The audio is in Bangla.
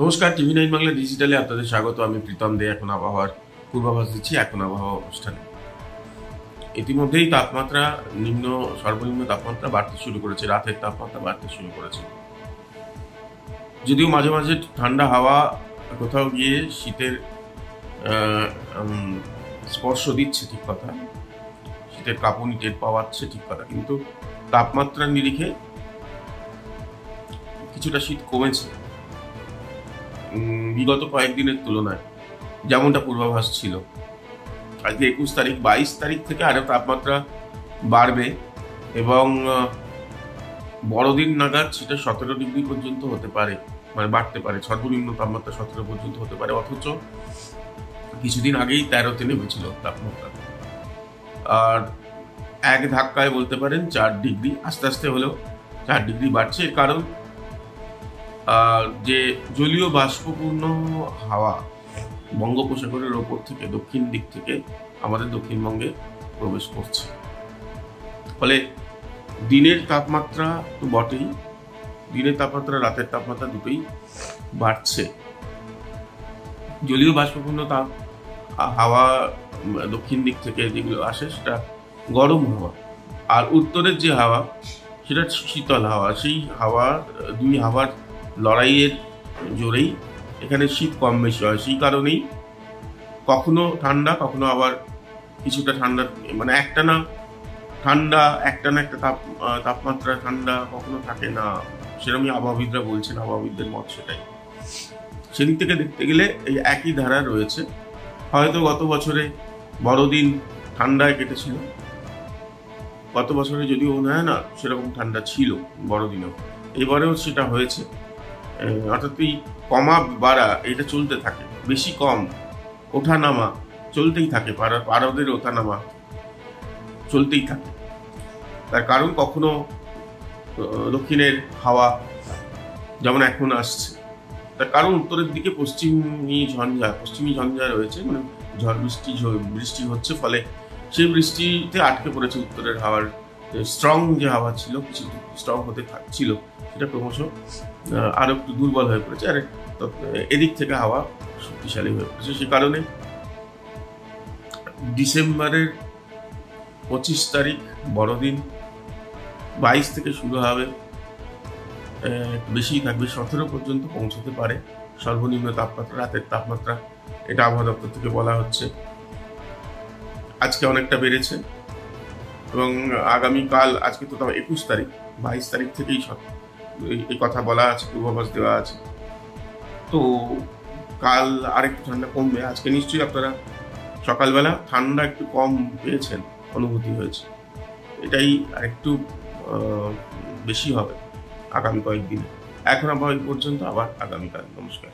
নমস্কার, টিভি 9 বাংলা ডিজিটালে আপনাদের স্বাগত। আমি প্রীতম দে। এখন আবহাওয়ার পূর্বাভাস দিচ্ছি। এখন আবহাওয়া অনুষ্ঠানে ইতিমধ্যেই তাপমাত্রা সর্বনিম্ন তাপমাত্রা বাড়তে শুরু করেছে। রাতের তাপমাত্রা বাড়তে শুরু করেছে, যদিও মাঝে মাঝে ঠান্ডা হাওয়া কোথাও গিয়ে শীতের স্পর্শ দিচ্ছে, ঠিক কথা। শীতের কাঁপুনি টের পাওয়াচ্ছে, ঠিক কথা। কিন্তু তাপমাত্রার নিরিখে কিছুটা শীত কমেছে বিগত কয়েকদিনের তুলনায়, যেমনটা পূর্বাভাস ছিল। আজকে 21 তারিখ, 22 তারিখ থেকে আরো তাপমাত্রা বাড়বে এবং বড়দিন নাগাদ সেটা 17 ডিগ্রি পর্যন্ত হতে পারে, মানে বাড়তে পারে। সর্বনিম্ন তাপমাত্রা 17 পর্যন্ত হতে পারে, অথচ কিছুদিন আগেই 13তে নেমেছিল তাপমাত্রা। আর এক ধাক্কায় বলতে পারেন 4 ডিগ্রি, আস্তে আস্তে হলেও 4 ডিগ্রি বাড়ছে। এর কারণ যে জলীয় বাষ্পপূর্ণ হাওয়া বঙ্গোপসাগরের ওপর থেকে, দক্ষিণ দিক থেকে আমাদের দক্ষিণবঙ্গে প্রবেশ করছে। ফলে দিনের তাপমাত্রা তো বটেই, দিনের তাপমাত্রা রাতের তাপমাত্রা দুটোই বাড়ছে। জলীয় বাষ্পপূর্ণ হাওয়া দক্ষিণ দিক থেকে যেগুলো আসে সেটা গরম হাওয়া, আর উত্তরের যে হাওয়া সেটা শীতল হাওয়া। সেই দুই হাওয়ার লড়াইয়ের জোরেই এখানে শীত কম বেশি হয়। সেই কারণেই কখনো ঠান্ডা, কখনো আবার কিছুটা ঠান্ডা, মানে একটানা একটা তাপমাত্রা ঠান্ডা কখনো থাকে না, সেরকমই আবহাওয়াবিদরা বলছেন। আবহাওয়াবিদদের মত সেটাই। সেদিক থেকে দেখতে গেলে এই একই ধারা রয়েছে। হয়তো গত বছরে বড়দিন ঠান্ডায় কেটেছিল, গত বছরে যদিও মনে হয় না সেরকম ঠান্ডা ছিল বড়দিনেও, এবারেও সেটা হয়েছে। অর্থাৎ এই কমা বাড়া এটা চলতে থাকে, বেশি কম ওঠা নামা চলতেই থাকে, পারদের ওঠা নামা চলতেই থাকে। তার কারণ কখনো দক্ষিণের হাওয়া যেমন এখন আসছে, তার কারণ উত্তরের দিকে পশ্চিমী ঝঞ্ঝা রয়েছে, মানে বৃষ্টি হচ্ছে। ফলে সেই বৃষ্টিতে আটকে পড়েছে উত্তরের হাওয়ার স্ট্রং যে হাওয়া ছিল, কিছু স্ট্রং হতে থাকছিল, সেটা ক্রমশ আরো একটু দুর্বল হয়ে পড়েছে। আর এদিক থেকে হাওয়া শক্তিশালী হয়ে পড়েছে। সে কারণে ডিসেম্বরের 25 তারিখ বড়দিন, 22 থেকে শুরু হবে, বেশি থাকবে, 17 পর্যন্ত পৌঁছতে পারে সর্বনিম্ন তাপমাত্রা, রাতের তাপমাত্রা। এটা আবহাওয়া দপ্তর থেকে বলা হচ্ছে। আজকে অনেকটা বেড়েছে এবং আগামীকাল, আজকে তো 21 তারিখ, 22 তারিখ থেকেই এই কথা বলা আছে, পূর্বাভাস দেওয়া আছে। তো কাল আরেকটু ঠান্ডা কমবে। আজকে নিশ্চয়ই আপনারা সকালবেলা ঠান্ডা একটু কম পেয়েছেন, অনুভূতি হয়েছে। এটাই আরেকটু বেশি হবে আগামী কয়েকদিন। এখন আবার এই পর্যন্ত, আবার আগামীকাল। নমস্কার।